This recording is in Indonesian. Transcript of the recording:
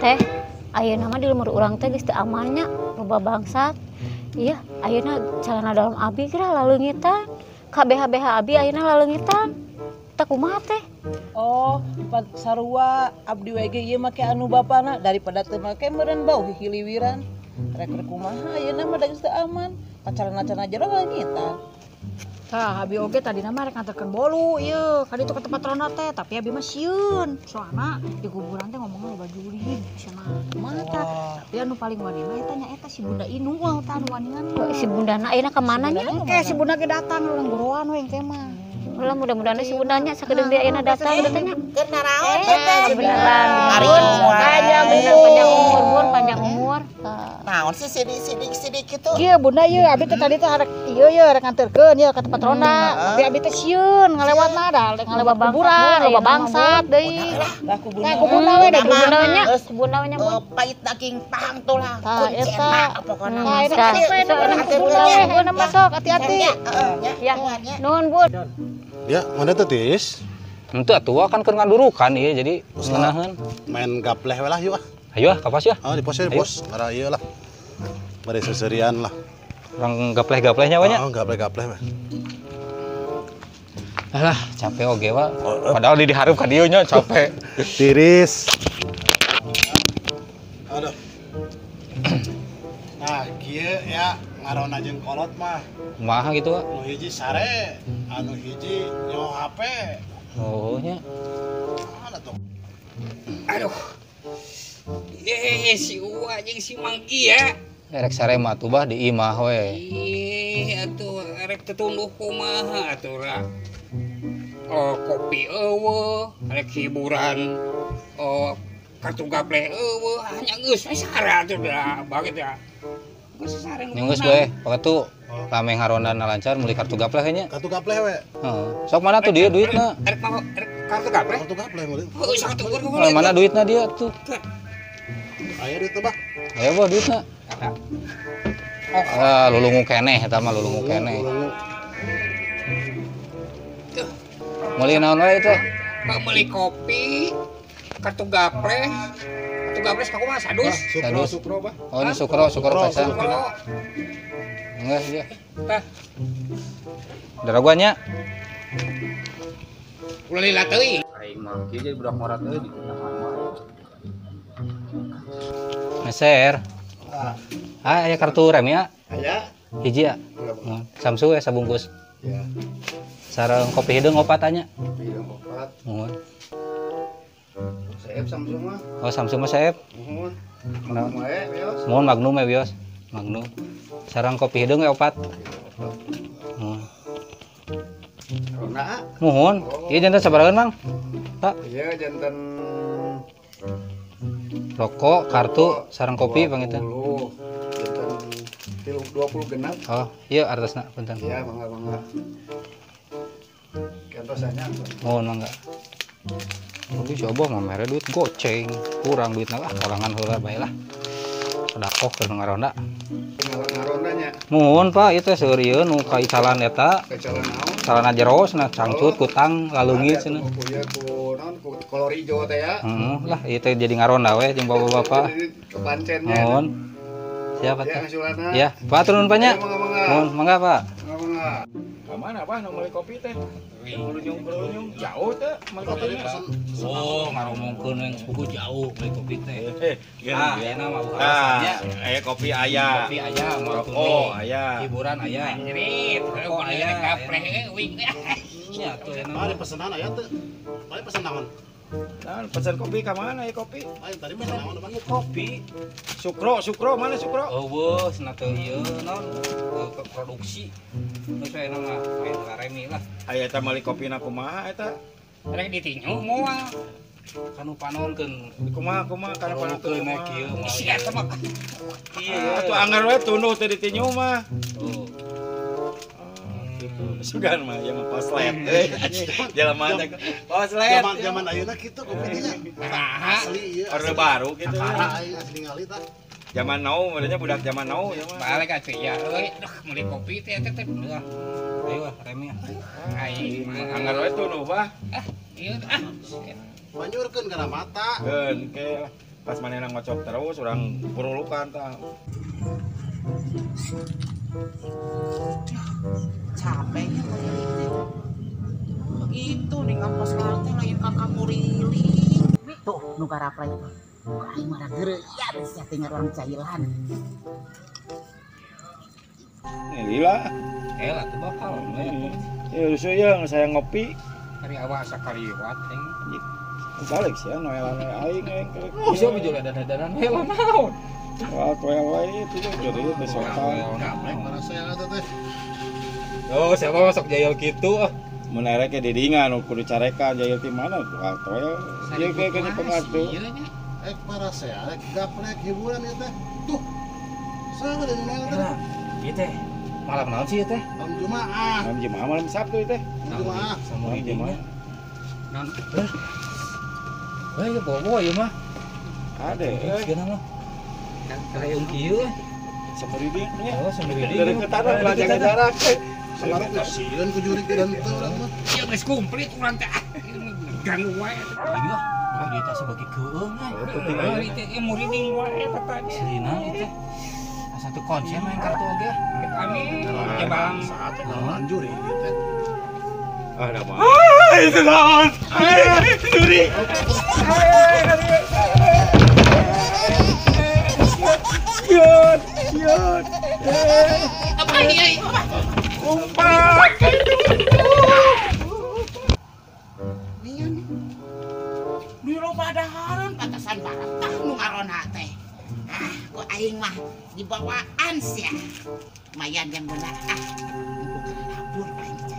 Teh, ayeuna mah di lumur urang teh geus teu amannya, loba bangsat. Iya, ayeuna calana dalam abi kira laleungitan. KBH-BH abi ayeuna laleungitan. Teu kumaha teh? Oh, sarua abdi we ge ieu make anu bapana daripada teu make meureun bau hiliwiran. Rek kumaha ayeuna mah da geus teu aman. Pacaran-pacaran aja laleungitan. Tah, abi oge tadi nama rek nganterkeun bolu ieu ka ditu ka tempat ronda teh, tapi abi mah sieun. Soalna di kuburan teh ngomongna loba jurig cenah. Kumaha tah? Tapi anu paling wani mah eta nya eta si Bunda Inu tah anu waningan. Si bundana ayeuna ka mana nya? Engke si Bunda ge datang urang guruan we engke mah. Ulah mudah-mudahan si bundanya sakedeung dia ayeuna datang teh nya. Keur naraon teh? Beneran. Panjang umur, Bun, panjang umur. Naon sih sidik kitu? Ieu Bunda ieu abi teh tadi teh harek ieu rek nganterkeun ieu ka tempat ronda. Tapi abi teh sieun ngalewatna da ngalewat kuburan loba bangsat deui. Lah kubuna. Kubuna we da Bundanya, bundanya Bun. Pahit daging pang tulang. Tah eta. Pokona. Tah eta kubuna mah sok hati-hati. Ya, nuhun Bun. Ya, mana tuh Tis? Itu atuh kan keur ngadurukan ieu jadi ngeunaheun. Main gapleh we lah yuk ah. Ayo kapas ya. Oh, di pos ya, di pos. Ngara ieu lah. Bari seserian lah. Orang gapleh-gaplehnya banyak. Oh, gapleh-gapleh we. Alah, capek oge wa. Padahal dihareup ka dieu nya capek. Tiris. Aduh. Nah, kieu ya ngarona jeung kolot mah. Kumaha gitu wa? Nu hiji sare, anu hiji nyawa HP. Oh nya. Mana tuh? Aduh. Si Uwa jeung si Manggi ya. Erek sare mah tuh bah di imah we. Atuh rek tetunduh kumaha atuh ra. Oh, kopi eueuh, rek hiburan. Oh, kartu gapleh eueuh, hanya geus sara atuh da, baget ya. Geus sare nu. Nyunggeus we, pakatu rame ngarondan lancar meuli kartu gapleh nya. Kartu gapleh we. Heeh. Sok mana tuh dia duitna? Rek kartu gapleh. Kartu gapleh meuli. Heuh, sok tuh Mana duitna dia tuh? Aya duit teh, Bah. Ayo bawa duitna. Ah, lulungu keneh eta mah lulungu keneh. Meuli naon wae teh? Meuli kopi, kartu gapleh. Kartu gapleh sakumaha sadus? Sukro, Bah. Oh, ini sukro pisan. Enggak dia. Tah, Daraguanya. ulah lila teuing. Aing mah kieu jadi budak morat euy di Meser. Aya kartu rem ya? Aya. Hiji ya? Samsu ya sabungkus. Ya. Sareng kopi hideung opat anya. Hideung opat. Nuhun. Saeb Samsung mah. Oh, Samsu mah saeb. Nuhun. Magnum wae, Bios. Nuhun Magnum ya, Bios. Magnum. Sareng kopi hideung we opat. Nuhun. Rona. Nuhun. Ieu janten sabarahan, Mang? Pak. Iya, janten Rokok, kartu, sareng kopi pangitan. 10. Janten 20 genap. Oh, iya artosna punten. Iya, mangga. Kantosannya. Nuhun mangga. Tapi coba mah mere duit goceng, kurang duitna lah kalangan heula bae lah. Sedekah keur ngaronda. Ngarondanya. Nuhun Pak, ieu teh seueur ieu nu ka icalan eta. Kecalan naon? Calana jeros na cangcut kutang lalungit cenah. Ku ieu ku naon ku kolor ijo teh ya. Heeh, lah ieu teh jadi ngaronda we jeung bapak-bapak. Kepancennya. Nuhun. Siapa Ya, teh? ngasulana. Ya, Pak turun Paknya. Mangga. Nuhun, mangga Pak. Mangga. Mana Bah nu meuli kopi teh? Berunyung jauh teh meuli kopi. Oh, ngaromongkeun yang sepupu jauh beli kopi teh. Ah, Ayeuna mah buka Nah, rasanya. aya kopi aya. Kopi aya, moal Oh, aya. hiburan aya. Nyerit, rokok aya, gapleh eueuh. Nya tuh Mari pesenan aya teh. Mari pesen naon? Nah, pesan kopi ka mana ya kopi? Ayo tadi pesen naon, Bang? Kopi. Sukro mana sukro? Eueuh, cenah teu ieu naon produksi. Terus saya nama main karemi lah. Aya eta meuli kopina kumaha eta? Rek ditinyu moal. Kanu panonkeun Kumaha kana kalau panonkeun keun naik ieu moal. Sia teh mah. Iya, atuh anggar we tunduh teh ditinyu mah. Tuh. Sugan mah ya mah poslet. Jelema teh poslet. Zaman ayeuna kitu kopinya. Asli ieu. Orde baru gitu. Asli ngali tah. Zaman now, modelnya budak zaman now ya mah. Balik atuh ya. Euy, meuli kopi teh teh. Ayo remi. Ai, Anggar we tunduh bah. ieu Banjurkeun kana mata. Keun ke Pas manehna ngocok terus urang purulukan tah. Capeknya kayak gitu. Itu nih kampus sekarang teh lain kakak Murili. Tuh nu garap lagi tuh. Aing mah geureuy ya bisa tinggal orang cailan. Lila. Lah tuh bakal. Ya rusuh ya saya ngopi. Hari awal sakariwat teh. Balik sih noelan aing keur. Oh, siapa juga dadaran hela naon. Wah, toel wae itu jadi besokan. Oh, siapa masuk jayal gitu? Mun erek ge didingan kudu carekan jaya ti mana tuh toel. Ieu ge kene pengartu. Para saya, gaplek hiburan ya teh. Tuh, sama dengan mana teh? Ieu teh malam naon sih teh? Malam Jumaah. Malam Jumaah malam Sabtu teh. Jumaah. Malam Jumaah. Naon? Ya bawa ya mah. Ada. Sekarang mah. Kayak kieu. Semeridingnya. Oh, semeriding. Dari ketara belajar jarak. Sekarang kasihan ku juri dan teu urang mah. Ya geus komplit urang teh. Ganggu wae. Iya. Dia teh sebagai keung. Ari teh muriding wae katanya. Sirina teh. Satu konsen main kartu oge. Amin. Ya Bang. Saat lawan juri ieu teh. Ada mah. Itu naon? Juri. Yot. Apa ini? Umpat. Di padahareun pantesan baratah nu ngarona teh. Ku aing mah dibawaan sia. Mayan yang benar. Bukan labur aing.